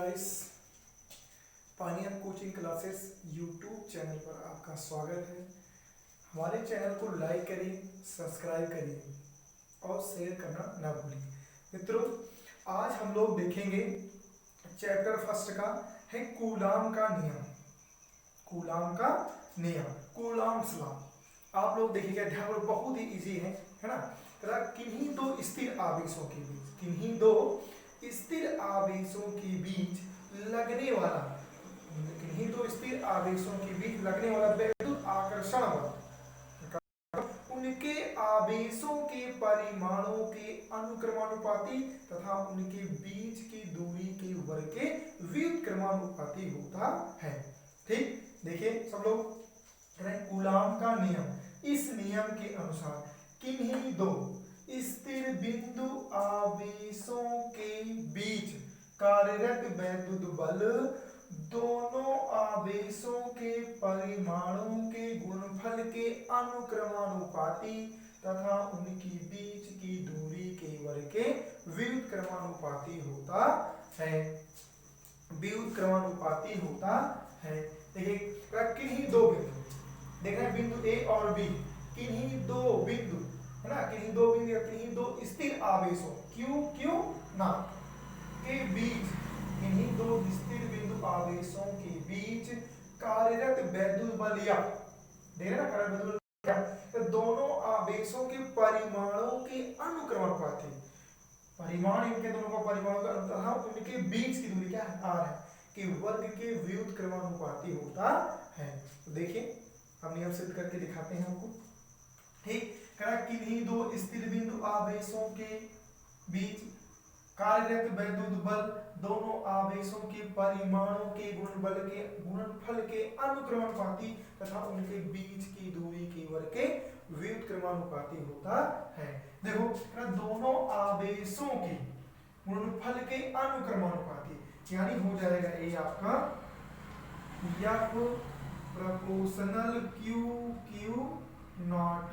Guys, पानिया coaching classes YouTube channel पर आपका स्वागत है। हमारे चैनल को लाइक करिए, सब्सक्राइब करिए और शेयर करना ना भूलिए। मित्रों, आज हम लोग देखेंगे चैप्टर फर्स्ट का है कूलाम का नियम। कूलाम का नियम, कूलाम्स लॉ। आप लोग देखिएगा, ध्यान रखो, बहुत ही इजी है ना। किन्हीं दो स्थिर आवेशों के बीच, किन्हीं दो स्थिर आवेशों के बीच लगने वाला, किन्हीं दो स्थिर आवेशों के बीच लगने वाला वैद्युत आकर्षण बल उनके आवेशों के परिमाणों के अनुक्रमानुपाती तथा उनके बीच की दूरी के वर्ग के व्युत्क्रमानुपाती होता है। ठीक, देखिए सब लोग, कूलाम का नियम, इस नियम के अनुसार किन्हीं दो स्थिर बिंदु आवेशों के बीच कार्यरत वैद्युत बल दोनों आवेशों के परिमाणों के गुणनफल के अनुक्रमानुपाती तथा उनकी बीच की दूरी के वर्ग के व्युत्क्रमानुपाती होता है। व्युत्क्रमानुपाती होता है। देखिए, किन्हीं दो बिंदु, देख रहे हैं, बिंदु ए और बी, किन्हीं दो बिंदु, है ना, किन्हीं दो बिंदु या किन्हीं दो स्थिर आवेशों क्यू ना के बीच, किन्हीं दो स्थिर बिंदु आवेशों के बीच कार्यरत वैद्युत बल या, देख रहे ना, कार्यरत वैद्युत बल क्या, तो दोनों आवेशों के परिमाणों के अनुक्रमानुपाती, परिमाण इनके दोनों का परिमाण का तथा उनके बीच की दूरी क्या है, आर है, कि वर्ग के व्युत्क्रमानुपाती होता है। तो देखिए, हम नियम सिद्ध करके दिखाते हैं आपको। ठीक, किन्हीं दो स्थिर बिंदु आवेशों के बीच कार्यरत वैद्युत बल दोनों आवेशों के परिमाणों के गुणनफल के अनुक्रमानुपाती तथा उनके बीच की दूरी के वर्ग के व्युत्क्रमानुपाती होता है। देखो, दोनों आवेशों के गुणनफल के अनुक्रमानुपाती, यानी हो जाएगा ये आपका एफ प्रोपोर्शनल क्यू नॉट,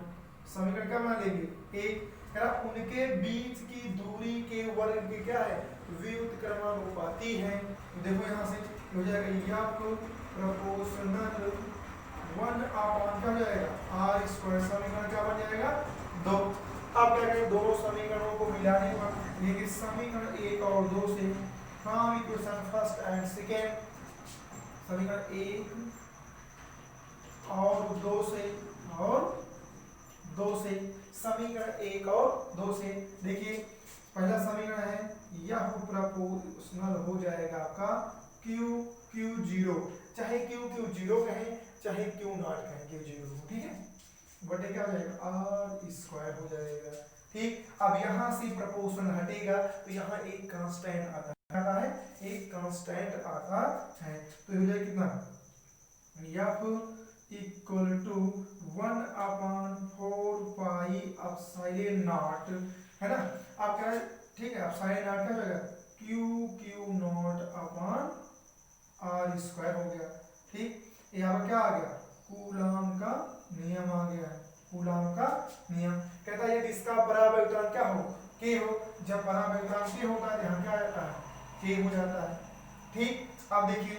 समीकरण क्या मान लेंगे, एक, उनके बीच की दूरी के वर्ग के क्या है, व्युत्क्रमानुपाती है। देखो यहाँ से हो जाएगा एफ प्रोपोर्शनल 1 अपॉन क्या हो जाएगा, आर स्क्वायर, समीकरण क्या बन जाएगा, 2। अब क्या करें, दोनों समीकरणों को मिलाने पर ये समीकरण 1 और 2 से, from equation first and second, समीकरण 1 और 2 से, और 2 से, समीकरण 1 और 2 से, देखिए पहला समीकरण है, यह प्रोपोर्शनल हो जाएगा आपका Q0, चाहे Q0 कहें चाहे Q0 कहें, Q0, ठीक है, बटे क्या हो जाएगा, आर स्क्वायर हो जाएगा। ठीक, अब यहां से प्रोपोर्शनल हटेगा तो यहाँ एक कांस्टेंट आता है, एक कांस्टेंट आता है, तो हो जाएगा कितना, F equal to 1 upon 4 pi epsilon naught, है ना। आप क्या है, ठीक है, एप्सिलॉन नॉट क्या हो जाएगा, Q naught upon R square हो गया। ठीक, यहाँ पर क्या आ गया, कूलाम का नियम आ गया है। कूलाम का नियम कहता है यदि इसका परावर्तन क्या हो, के हो, जब परावर्तन के होता है यहाँ क्या आता है, के हो जाता है। ठीक, अब देखिए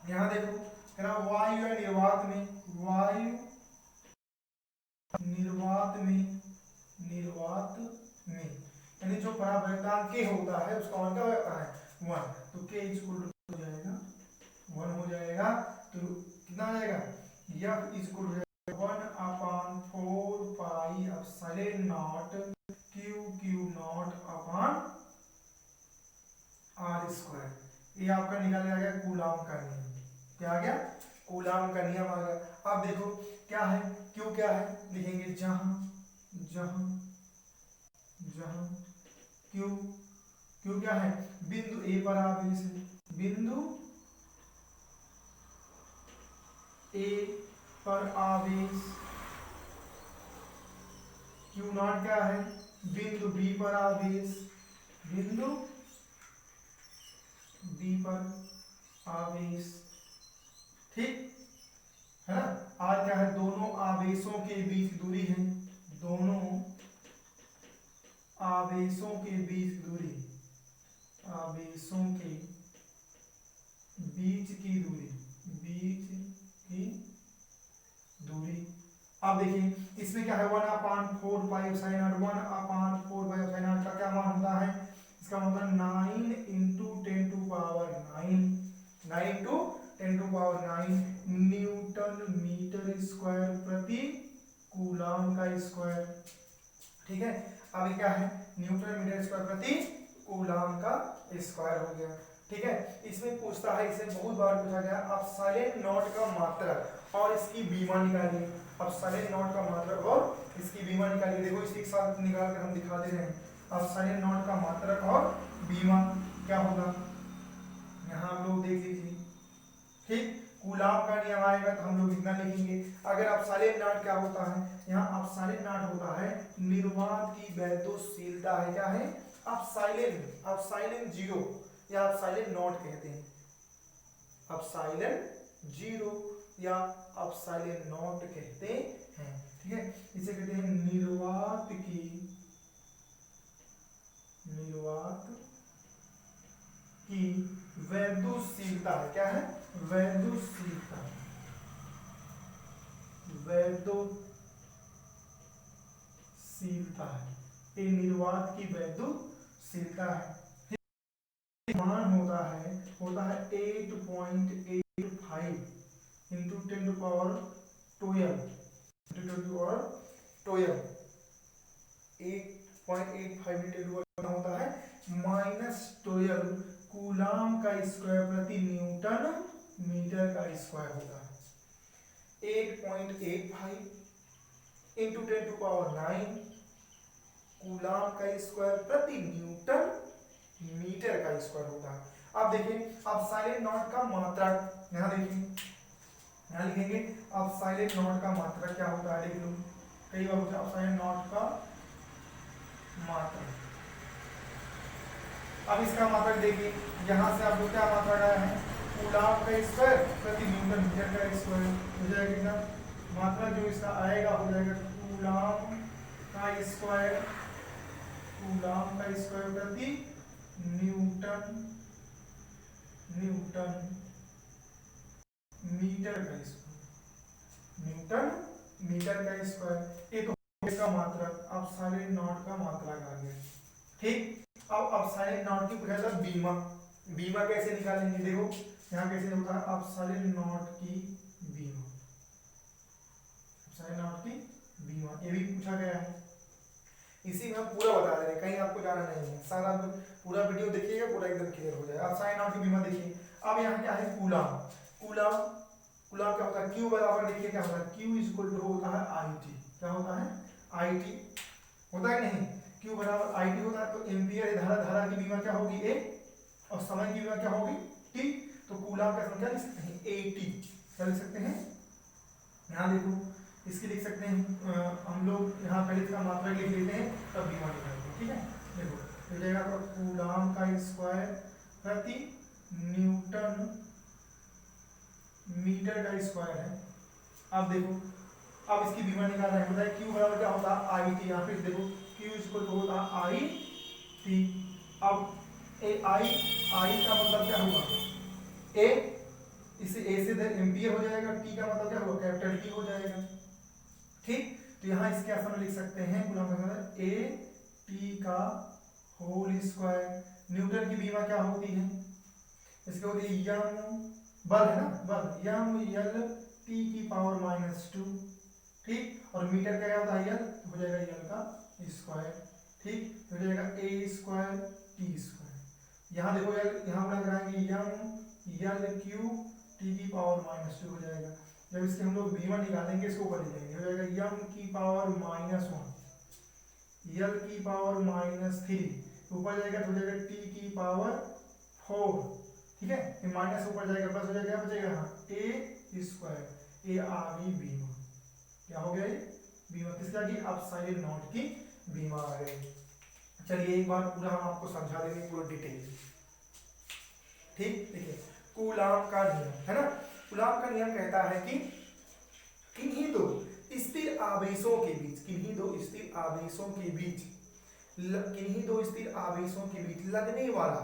यहाँ देखो, वायु या निर्वात में, वायु निर्वात में यानी जो परावर्तन के होता है उसका मान क्या होता है, 1, तो के इक्वल टू हो जाएगा 1 हो जाएगा, तो कितना आ जाएगा, F equal to 1 upon 4 pi epsilon naught Q naught upon R square. ये आपका निकल आ गया कूलाम का नियम। क्या आ गया, कूलाम का नियम आ गया। अब देखो क्या है, क्यू क्या है, लिखेंगे जहां जहां जहां क्यू क्या है, बिंदु ए पर आवेश है, बिंदु ए पर आवेश, क्यू नॉट क्या है, बिंदु बी पर आवेश, बिंदु बी पर आवेश। ठीक है ना, आर क्या है, दोनों आवेशों के बीच दूरी है, दोनों आवेशों के बीच दूरी, आवेशों के बीच की दूरी, बीच की दूरी। अब देखिए इसमें क्या है 1/4 pi epsilon naught, 1/4 pi epsilon naught का क्या मान होता है, इसका मतलब 9 into 10 to power 9, 9 into 10 to power 9 newton metre square प्रति कूलम का स्क्वायर। ठीक है, अब क्या है न्यूटन मीटर स्क्वायर प्रति कूलम का स्क्वायर हो गया। ठीक है, इसमें पूछता है, इसे बहुत बार पूछा गया, अब साइलेंट नॉट का मात्रक और इसकी बीमा निकालिए। अब साइलेंट नॉट का मात्रक और इसकी बीमा निकालिए। देखो इसी के साथ निकाल कर हम दिखा दे रहे हैं। अब साइलेंट नॉट का मात्रक और बीमा क्या होगा, यहाँ आप लोग देख लीजिए। ठीक, कूलम का नियम आएगा तो हम लोग इतना लिखेंगे। अगर आप साइलेंट नॉट क्या होता है, यहाँ आप साइलेंट नॉट होता है निर्वात की वैद्युतशीलता है, क्या है आप साइलेंट जीरो या आप साइलेंट नॉट कहते हैं, आप साइलेंट जीरो या आप साइलेंट नॉट कहते हैं। ठीक है, इसे कहते हैं निर्वात की वैद्युतशीलता है, क्या है वैद्युतशीलता, वैद्युतशीलता है, ये निर्वात की वैद्युतशीलता है। मान होता है 8.85 into 10 to power 12 into 10 to power 12, 8.85 into 10 होता है -12 कूलम का स्क्वायर प्रति न्यूटन मीटर का स्क्वायर होता है। 8.85 इंटू 10 टू पावर 9 कूलम का स्क्वायर प्रति न्यूटन मीटर का स्क्वायर होता है। अब देखिए, अब साइलेंट नॉट का मात्रक यहाँ देखिए, यहाँ लिखेंगे। अब साइलेंट नॉट का मात्रक क्या होता है, देख लो कई बार पूछा। अब साइलेंट नॉट का मात्रक, अब इसका मात्रक देखिए, यहाँ से आपको क्या मात्रक आया है, कूलम का स्क्वायर प्रति न्यूटन मीटर का स्क्वायर हो जाएगा। मात्रक जो इसका आएगा हो जाएगा कूलम का स्क्वायर प्रति न्यूटन मीटर का स्क्वायर, ये तो इसका मात्रक। अब साइलेंट नॉट का मात्रक आ गया। ठीक, अब साइलेंट नॉट की पूछा था बीमा, बीमा कैसे निकालेंगे, देखो यहाँ कैसे होता है। अब साइलेंट नॉट की बीमा, ये भी पूछा गया है। इसी में हम पूरा बता दे रहे हैं, कहीं आपको जाना नहीं है, सारा पूरा वीडियो देखिएगा, पूरा एकदम क्लियर हो जाएगा। अब साइन नॉट की बीमा देखिए। अब यहाँ क्या है कूलम क्या होता है, क्यू बराबर देखिए क्या होता है, क्यू इक्वल टू होता है IT, क्या होता है IT होता है नहीं, क्यू बराबर IT होता है। तो एम्पियर धारा की बीमा क्या होगी A, और समय की बीमा क्या होगी T। तो कूलम का संख्या लिख सकते हैं AT, क्या लिख सकते हैं, यहाँ देखो इसकी लिख सकते हैं हम लोग, यहाँ पहले इसका मात्रा लिख लेते हैं तब बीमा निकालते हैं। ठीक है, देखो हो जाएगा आपका कूलम का स्क्वायर प्रति न्यूटन मीटर का स्क्वायर है। अब देखो, अब इसकी बीमा निकाल रहे हैं, बताइए क्यू बराबर क्या होता है IT, यहाँ पे देखो क्यू इक्वल टू होता है IT। अब आई का मतलब क्या होगा A, इसे A से एम्पियर हो जाएगा, T का मतलब क्या होगा कैपिटल T हो जाएगा। ठीक, तो यहाँ इसके आसान लिख सकते हैं कूलम का मतलब AT का होल स्क्वायर। न्यूटन की बीमा क्या होती है, इसके होती है यम, बल है ना, बल यम यल T की पावर -2। ठीक, और मीटर का क्या होता है यल, तो हो जाएगा यल का स्क्वायर। ठीक, तो हो जाएगा A स्क्वायर T स्क्वायर। यहाँ देखो यल, यहाँ गुणा कराएंगे यम यल क्यू T की पावर -2 हो जाएगा। जब इसके हम लोग बीमा निकालेंगे, इसको ऊपर ले जाएंगे, हो जाएगा यम की पावर -1 यल की पावर -3 ऊपर जाएगा तो हो जाएगा T की पावर 4। ठीक है, ये माइनस ऊपर जाएगा प्लस हो जाएगा, क्या बचेगा यहाँ A स्क्वायर। ये आ गई बीमा, क्या हो गया ये बीमा, किसकी आ गई, अब साइलेंट नॉट की बीमा आ गई। चलिए एक बार पूरा हम आपको समझा देंगे पूरा डिटेल। ठीक, देखिए कूलम का नियम है ना, कूलम का नियम कहता है कि किन्हीं दो स्थिर आवेशों के बीच लगने वाला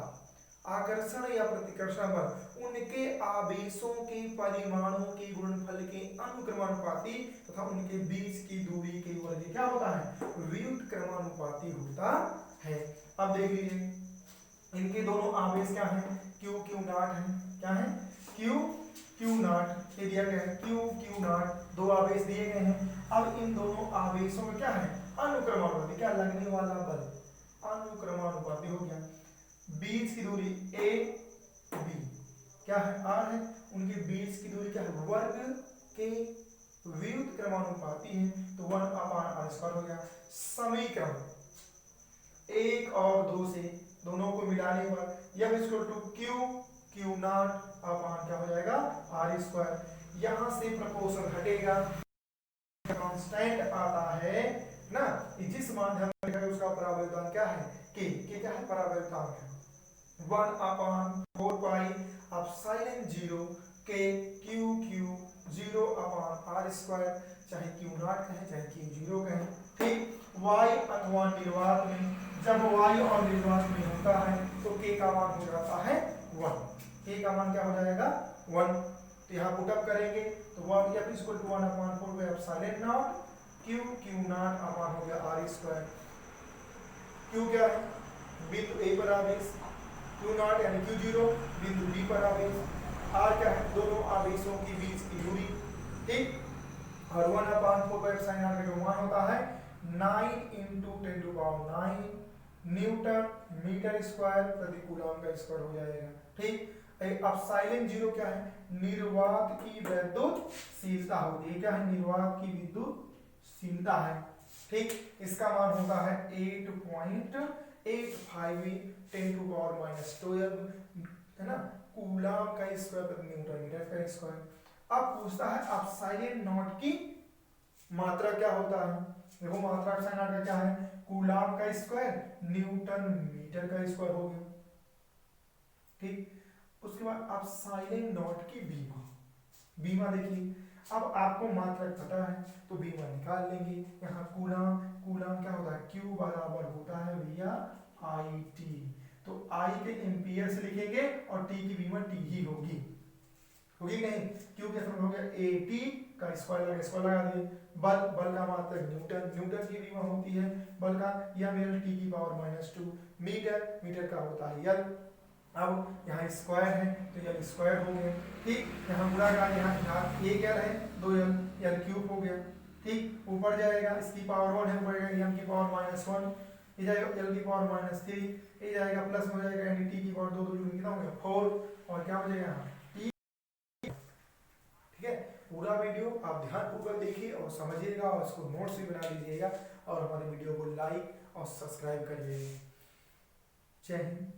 आकर्षण या प्रतिकर्षण बल उनके आवेशों के परिमाणों के गुणनफल के अनुक्रमानुपाती तथा उनके बीच की दूरी के वर्ग क्या होता है, व्युत्क्रमानुपाती होता है। अब देख लीजिए इनके दोनों आवेश क्या हैं, क्यू क्यू नॉट है, क्या है, क्यू क्यू नॉट, ये दिया गया है क्यू क्यू नॉट, दो आवेश दिए गए हैं। अब इन दोनों आवेशों में क्या है, अनुक्रमानुपाती, क्या लगने वाला बल अनुक्रमानुपाती हो गया। बीच की दूरी ए बी क्या है, आर है, उनके बीच की दूरी क्या है, वर्ग के व्युत्क्रमानुपाती है, तो 1/r² हो गया। समीकरण 1 और 2 से दोनों को मिलाने पर F क्यू नॉट अपान क्या हो जाएगा, r²। यहां से प्रोपोर्शन हटेगा, कांस्टेंट आता है ना, जिस माध्यम में उसका परावर्तन क्या है, के क्या है, परावर्तन है 1/4 पाई एप्सिलॉन 0 के क्यू 0/r², चाहे क्यू नॉट कहें चाहे क्यू 0 कहें, ठीक। y अथवा निर्वात में, जब y और निर्वात में होता है तो k का मान हो जाता है 1, k का मान क्या हो जाएगा 1। तो यहाँ पुटअप करेंगे तो F = 1/4 epsilon naught Q naught upon हो गया r²। क्यू क्या है, बिंदु A पर आवेश, क्यू नॉट यानी क्यू 0 बिंदु B पर आवेश, r क्या है, दोनों आवेशों के बीच की दूरी, ठीक। और 1/4 एप्सिलॉन नॉट का मान होता है 9 × 10⁹ न्यूटन मीटर स्क्वायर प्रति कूलम का स्क्वायर हो जाएगा, ठीक। एप्सिलॉन 0 क्या है, निर्वात की विद्युतशीलता होती है, क्या है, निर्वात की विद्युतशीलता है, ठीक। इसका मान होता है 8.85 × 10⁻12 है ना, कूलम का स्क्वायर प्रति न्यूटन मीटर का स्क्वायर। अब पूछता है एप्सिलॉन नॉट की मात्रा क्या होता है, देखो मात्रा एप्सिलॉन नॉट का क्या है, कूलम का स्क्वायर न्यूटन मीटर का स्क्वायर हो गया, ठीक। उसके बाद एप्सिलॉन नॉट की बीमा देखिए, अब आपको मात्रक पता है तो बीमा निकाल लेंगे। यहाँ कूलम क्या होता है, Q बराबर होता है भैया IT, तो I के एम्पियर से लिखेंगे और T की बीमा T ही होगी नहीं, Q के फॉर्म हो गया AT का स्क्वायर लगा दिए। बल का मात्रक न्यूटन की बीमा होती है बल का, या मेरा T⁻², मीटर का होता है L। अब यहाँ स्क्वायर है तो L स्क्वायर हो गया, ठीक। यहाँ पूरा का यहाँ एक L है, 2L, L क्यूब हो गया, ठीक। ऊपर जाएगा इसकी पावर 1 है, ऊपर जाएगा m की पावर -1, ये जाएगा L की पावर -3, ये जाएगा प्लस हो जाएगा यानी T की पावर 2 कितना हो गया 4, और क्या बचेगा यहाँ T, ठीक है। पूरा वीडियो आप ध्यानपूर्वक देखिए और समझिएगा और इसको नोट्स भी बना लीजिएगा और हमारे वीडियो को लाइक और सब्सक्राइब करिएगा। जय हिंद।